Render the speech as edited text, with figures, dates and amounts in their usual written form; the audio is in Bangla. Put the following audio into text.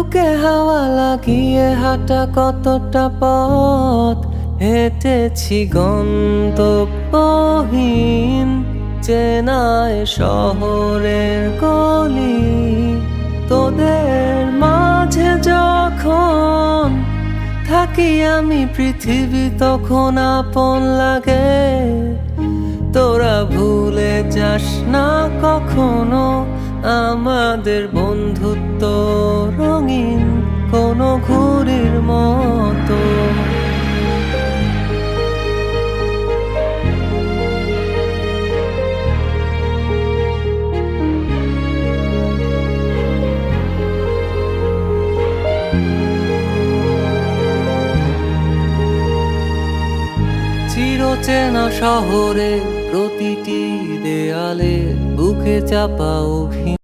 বুকে হাওয়া লাগিয়ে হাঁটা কতটা পথ হেঁটেছি গন্তব্যহীন চেনায় শহরের গলি। তোদের মাঝে যখন থাকি আমি পৃথিবী তখন আপন লাগে। তোরা ভুলে যাস না কখনো আমাদের বন্ধুত্ব রঙিন কোনো ঘুড়ির মতো। চিরচেনা শহরে প্রতিটি দেয়ালে বুকে চাপা অভিমান।